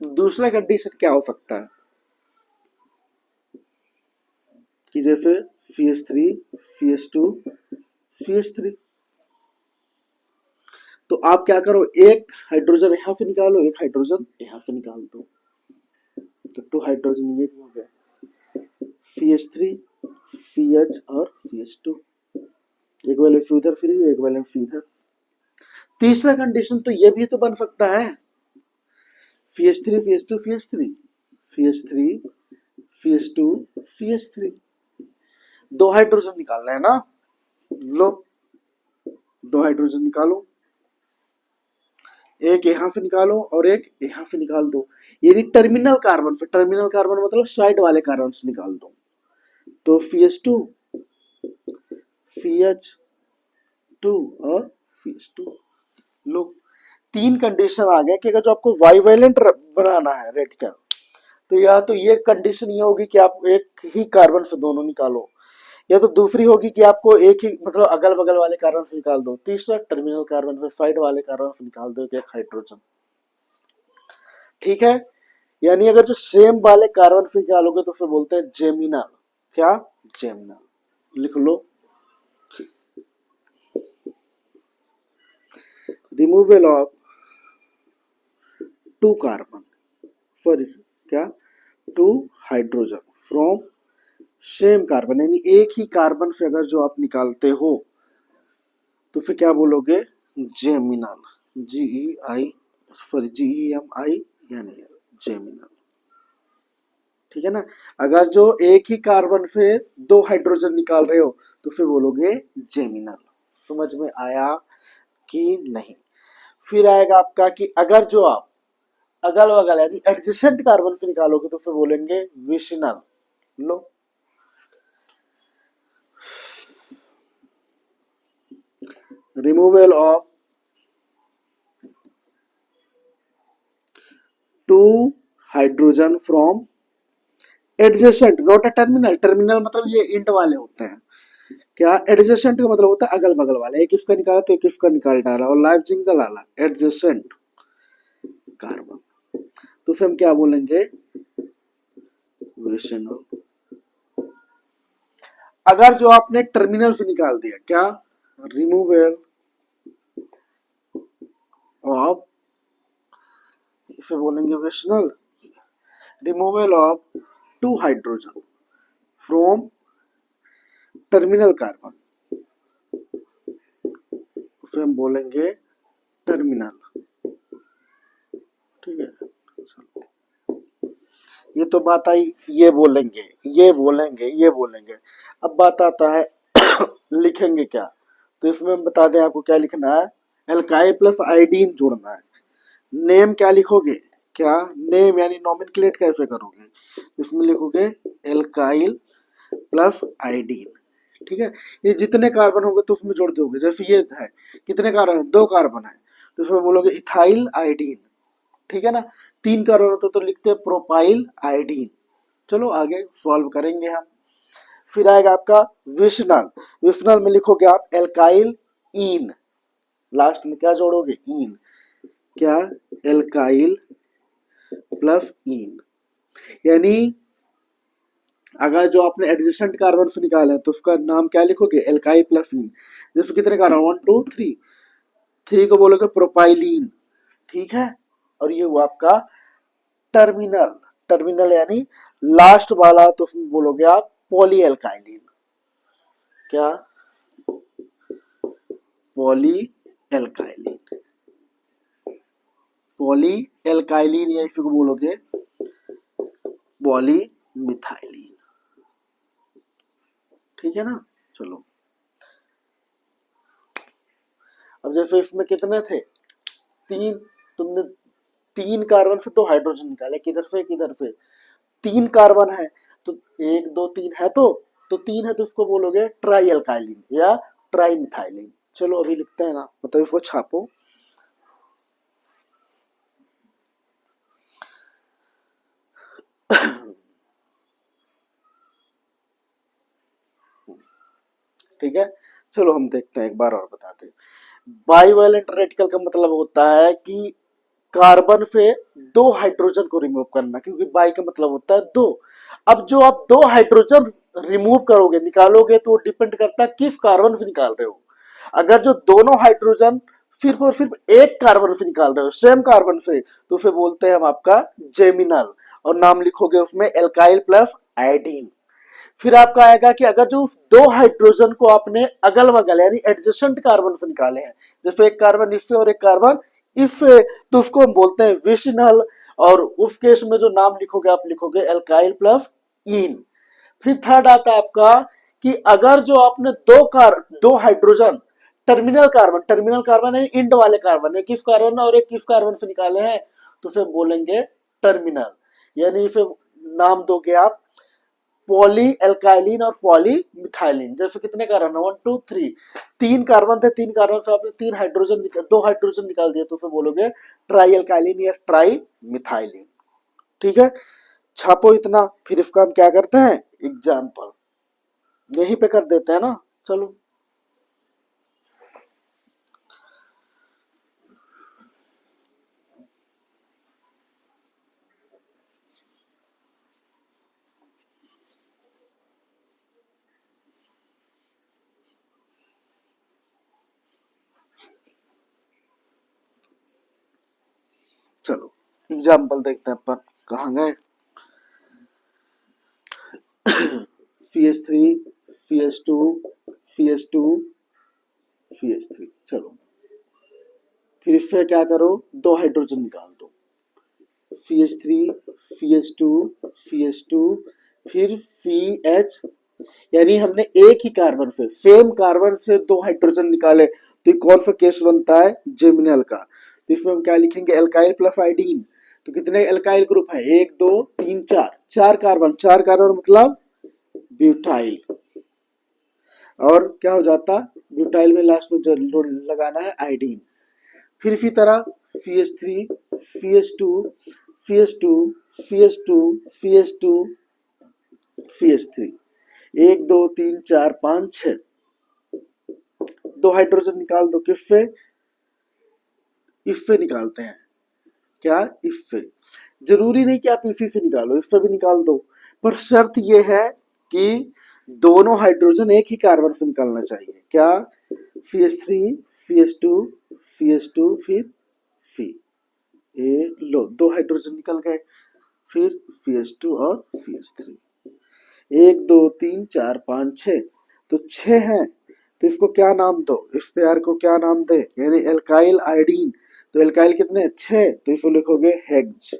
दूसरा कंडीशन क्या हो सकता है कि जैसे CH3 CH2 CH3, तो आप क्या करो, एक हाइड्रोजन यहां से निकालो, एक हाइड्रोजन यहां से निकाल दो, तो टू हाइड्रोजन ये भी हो गया, CH3 CH और CH2, एक वैलेंस उधर फ्री, एक वैलेंस इधर। तीसरा कंडीशन तो ये भी तो बन सकता है, CH3 CH2 CH3 CH3 CH2 CH3, दो हाइड्रोजन निकालना है ना, लो दो हाइड्रोजन निकालो, एक यहां से निकालो और एक यहां से निकाल दो। यदि टर्मिनल कार्बन से, टर्मिनल कार्बन मतलब साइड वाले कार्बन से निकाल दो, तो CH2 CH2 और CH2, लो तीन कंडीशन आ गए कि अगर जो आपको बाइवेलेंट बनाना है रेडिकल, तो या तो ये कंडीशन ये होगी कि आप एक ही कार्बन से दोनों निकालो, या तो दूसरी होगी कि आपको एक ही मतलब अगल बगल वाले कार्बन से निकाल दो, तीसरा टर्मिनल कार्बन से साइड वाले कार्बन से निकाल दो एक हाइड्रोजन, ठीक है। यानी अगर जो सेम वाले कार्बन से निकालोगे तो फिर बोलते हैं जेमिनल, क्या जेमिनल, लिख लो। Removal of two carbon, sorry क्या, two hydrogen from same carbon, यानी एक ही कार्बन से अगर जो आप निकालते हो तो फिर क्या बोलोगे, जेमिनल, GEI, सॉरी GEMI यानी जेमिनल, ठीक है ना। अगर जो एक ही कार्बन से दो हाइड्रोजन निकाल रहे हो तो फिर बोलोगे जेमिनल। समझ में आया कि नहीं। फिर आएगा आपका कि अगर जो आप अगल बगल यानी एडजेसेंट कार्बन से निकालोगे तो फिर बोलेंगे विशनल, लो removal of two hydrogen from adjacent, not a terminal, terminal मतलब ये इंट वाले होते हैं, क्या एडजेसेंट का मतलब होता है अगल बगल वाले, एक इसका निकाला तो एक इसका निकाल डाला और लाइव जिंगल आला एडजेसेंट कार्बन, तो फिर हम क्या बोलेंगे, विशनल। अगर जो आपने टर्मिनल से निकाल दिया, क्या, रिमूवल ऑफ, फिर बोलेंगे vicinal, removal of two hydrogen from terminal carbon, फिर हम बोलेंगे टर्मिनल, ठीक है। ये तो बात आई, ये बोलेंगे ये बोलेंगे ये बोलेंगे। अब बात आता है लिखेंगे क्या, तो इसमें हम बता दें आपको क्या लिखना है, एल्काइल प्लस आयोडीन जोड़ना है। नेम क्या लिखोगे, क्या नेम यानी नॉमेनक्लेट कैसे करोगे, इसमें लिखोगे एल्काइल प्लस आयोडीन, ठीक है। ये जितने कार्बन होंगे तो उसमें जोड़ दोगे, जैसे ये है कितने कार्बन है, दो कार्बन है, तो इसमें बोलोगे इथाइल आयोडीन, ठीक है ना। तीन कार्बन होते तो लिखते हैं प्रोपाइल आयोडीन। चलो आगे सॉल्व करेंगे हम। फिर आएगा आपका विशनल, विशनल में लिखोगे आप एल्काइल इन, लास्ट में क्या जोड़ोगे, इन, क्या, एल्काइल प्लस इन, यानी अगर जो आपने एडजेसेंट कार्बन से निकाला है तो उसका नाम क्या लिखोगे, एल्काइल प्लस इन। जैसे कितने कार्बन, 1 2 3, 3 को बोलोगे प्रोपाइलीन, ठीक है। और ये हुआ आपका टर्मिनल, टर्मिनल यानी लास्ट वाला, तो उसमें बोलोगे आप पॉली एल्काइलिन, क्या, पॉली एल्काइलिन, पॉली एल्काइलिन या फिर बोलोगे पॉली मिथाइलिन, ठीक है ना। चलो अब जैसे इसमें कितने थे, तीन, तुमने तीन कार्बन से दो हाइड्रोजन निकाले, किधर से किधर से, तीन कार्बन है तो एक दो तीन है, तो तीन है तो इसको बोलोगे ट्राई एल्काइलिन या ट्राई मिथाइलिन। चलो अभी लिखते हैं ना, मतलब इसको छापो, ठीक है, चलो हम देखते हैं एक बार और बताते हैं। बाइवेलेंट रेडिकल का मतलब होता है कि कार्बन से दो हाइड्रोजन को रिमूव करना, क्योंकि बाई का मतलब होता है दो। अब जो आप दो हाइड्रोजन रिमूव करोगे, निकालोगे, तो डिपेंड करता है किस कार्बन से निकाल रहे हो। अगर जो दोनों हाइड्रोजन सिर्फ और सिर्फ एक कार्बन से निकाल रहे हो, सेम कार्बन से, तो उसे बोलते हैं हम आपका जेमिनल, और नाम लिखोगे उसमें एल्काइल प्लस आयोडीन। फिर आपका आएगा कि अगर जो दो हाइड्रोजन को आपने अगल बगल यानी एडजेसेंट कार्बन से निकाले हैं, जैसे एक कार्बन इससे और एक कार्बन इससे, तो उसको हम बोलते हैं विसिनल, और उस केस में जो नाम लिखोगे आप लिखोगे एल्काइल प्लस इन। फिर थर्ड आता है आपका कि अगर जो आपने दो हाइड्रोजन टर्मिनल कार्बन है, इंड वाले कार्बन, एक इस कार्बन और एक इस कार्बन से निकाले हैं, तो फिर बोलेंगे टर्मिनल, यानी फिर नाम दोगे आप पॉली एल्काइलिन और पॉली मिथाइलिन। जैसे कितने कार्बन है, 1 2 3, तीन कार्बन थे, तीन कार्बन से आपने दो हाइड्रोजन निकाल दिए, तो फिर बोलोगे ट्राई एल्काइलिन या ट्राई मिथाइलिन। ठीक है, छापो इतना, फिर इसका हम क्या करते हैं, एग्जाम्पल यहीं पे कर देते हैं ना। चलो चलो एग्जाम्पल देखते हैं अपन, कहाँ गए। CH3 CH2 CH2 CH3, चलो फिर इससे क्या करो, दो हाइड्रोजन निकाल दो, CH3 CH2 CH2, फिर CH, यानी हमने एक ही कार्बन से, सेम कार्बन से दो हाइड्रोजन निकाले, तो ये कौन सा केस बनता है, जेमिनल का। तो इसमें हम क्या लिखेंगे, एल्काइल प्लस आयोडीन। तो कितने एल्काइल ग्रुप है, एक दो तीन चार, चार कार्बन मतलब ब्यूटाइल। और क्या हो जाता, ब्यूटाइल में लास्ट में जो लगाना है आयोडीन। फिर इसी तरह CH3 CH2 CH2 CH2 CH2 CH3, एक दो तीन चार पांच छह, दो हाइड्रोजन निकाल दो, किससे, इससे निकालते हैं, क्या, इससे। जरूरी नहीं कि आप इसी से निकालो, इससे भी निकाल दो, पर शर्त यह है कि दोनों हाइड्रोजन एक ही कार्बन से निकालना चाहिए। क्या, CH3 CH2 CH2, फिर C, ये लो दो हाइड्रोजन निकल गए, फिर CH2 और CH3, एक दो तीन चार पांच छह, तो छह हैं, तो इसको क्या नाम दो, इस पेयर को क्या नाम दे, यानी एल्काइल आयोडीन। तो एल्काइल कितने, छह, तो इसको लिखोगे हेक्स,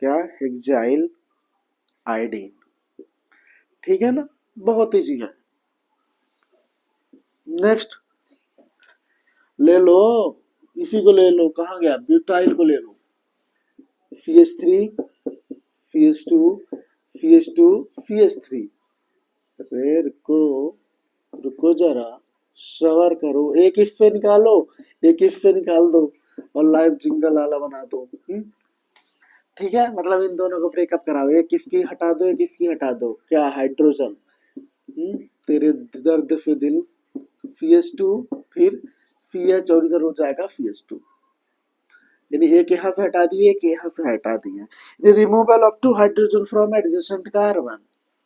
क्या, हेक्साइल आयोडीन। ठीक है ना, बहुत ईजी है। नेक्स्ट ले लो, इसी को ले लो, कहाँ गया, ब्यूटाइल को ले लो, CH3 CH2 CH2 CH3। अरे रुको, रुको जरा, सबर करो, एक इससे निकालो, एक इससे निकाल दो, और लाइव जिंगल वाला बना दो। ठीक है, मतलब इन दोनों को ब्रेकअप कराओ, एक इसकी हटा दो, एक इसकी हटा दो, क्या, हाइड्रोजन। तेरे दर्द से दिल, CH2, फिर CH, और इधर हो जाएगा CH2, यानी एक यहाँ से हटा दिए, एक यहाँ से हटा दिए। Removal of two hydrogen from adjacent carbon,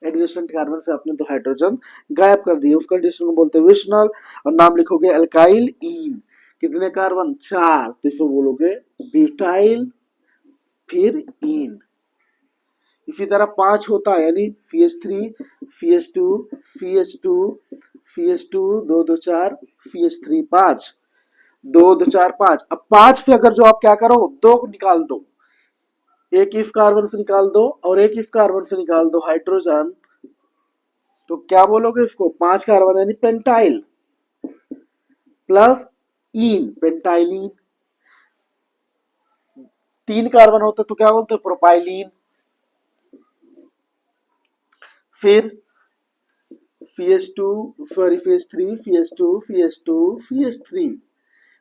adjacent carbon से आपने दो हाइड्रोजन गायब कर दिए, उस कंडीशन को बोलते हैं विशनल, और नाम लिखोगे एल्काइल इन। कितने कार्बन, चार, तो इसको बोलोगे ब्यूटाइल, फिर इन। इसी तरह पांच होता है, यानी CH3 CH2 CH2 CH2, दो दो चार, CH3 पांच, दो दो चार पांच। अब पांच पे अगर जो आप क्या करो, दो निकाल दो, एक इस कार्बन से निकाल दो और एक इस कार्बन से निकाल दो हाइड्रोजन, तो क्या बोलोगे इसको, पांच कार्बन यानी पेंटाइल, प्लस इन पेंटाइलिन। तीन कार्बन होते तो क्या बोलते, प्रोपाइलिन। फिर CH2 sorry CH3 CH2 CH2 CH3,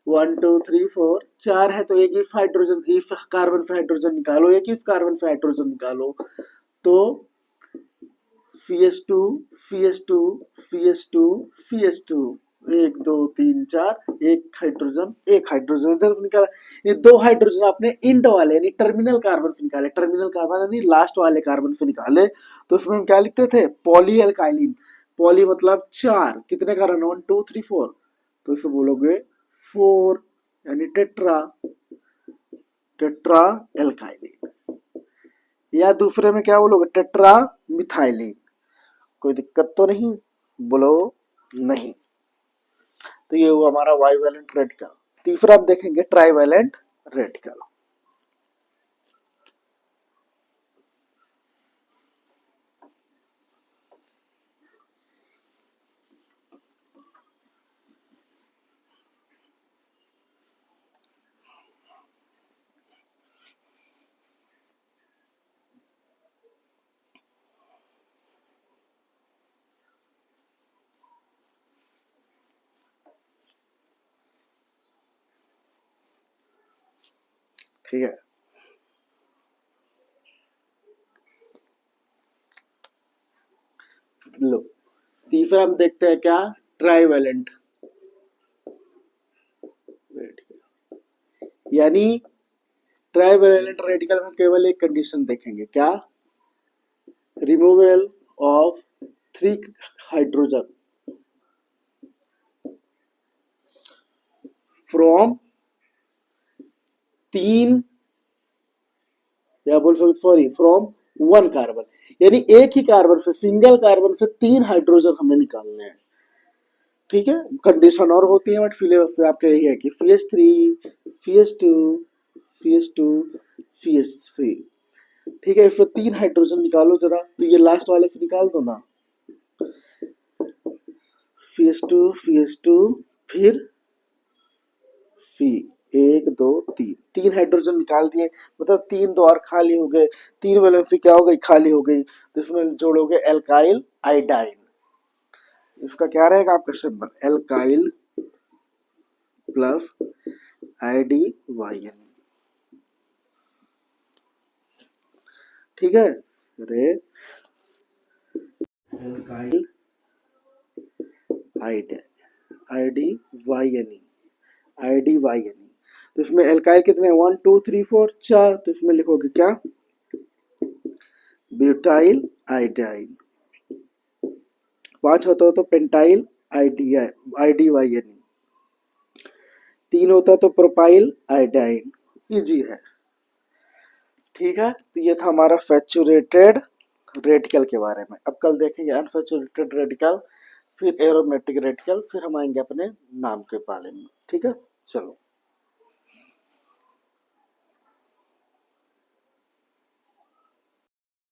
1 2 3 4, चार है, तो एक इस हाइड्रोजन, इस कार्बन से हाइड्रोजन निकालो, एक इस कार्बन से हाइड्रोजन निकालो, तो FeS2 FeS2 FeS2 FeS2, 1 2 3 4, एक हाइड्रोजन इधर निकाला। ये 2 हाइड्रोजन आपने इंट वाले यानी टर्मिनल कार्बन से निकाले, टर्मिनल कार्बन यानी लास्ट वाले कार्बन से निकाले। तो इसमें हम क्या लिखते थे, पॉली एल्काइलिन। पॉली मतलब 4, कितने कार्बन, 1 2 3 4, तो इसे बोलोगे 4 यानी टेट्रा, टेट्रा एल्काइलिन। या दूसरे में क्या बोलोगे, टेट्रा मिथाइलिन। कोई दिक्कत तो नहीं, बोलो नहीं। तो ये हुआ हमारा बाइवैलेंट रेडिकल। तीसरा हम देखेंगे ट्राइवैलेंट रेडिकल। ठीक है, लो तीसरा हम देखते हैं क्या, ट्राइवैलेंट रेडिकल। यानी ट्राइवैलेंट रेडिकल में केवल एक कंडीशन देखेंगे, क्या, रिमूवल ऑफ 3 हाइड्रोजन फ्रॉम 3, या बोल सकते सॉरी फ्रॉम 1 कार्बन, यानी एक ही कार्बन से, सिंगल कार्बन से 3 हाइड्रोजन हमें निकालने हैं। ठीक है, कंडीशन और होती है बट सिलेबस पे आपका यही है कि FeS3 FeS2 FeS2 FeS3। ठीक है, इसमें 3 हाइड्रोजन निकालो जरा, तो ये लास्ट वाले से निकाल दो ना, FeS2 FeS2 फिर फी, 1 2 3 हाइड्रोजन निकाल दिए, मतलब 3 2 और खाली हो गए, 3 वैलेंसी क्या हो गई, खाली हो गई। तो इसमें जोड़ोगे एल्काइल आइडाइन, इसका क्या रहेगा आपका सिंबल, एल्काइल प्लस IDYN। ठीक है, रे एल्काइल IDYN। तो इसमें एल्काइल कितने, 1 2 3 4 4, तो इसमें लिखोगे क्या, ब्यूटाइल आइडाइन। 5 होता हो तो पेंटाइल IDYN। 3 होता तो प्रोपाइल आइडाइन। इजी है। ठीक है, तो ये था हमारा सैचुरेटेड रेडिकल के बारे में। अब कल देखेंगे अनसैचुरेटेड रेडिकल, फिर एरोमेटिक रेडिकल, फिर हम आएंगे अपने नाम के बारे में। ठीक है, चलो।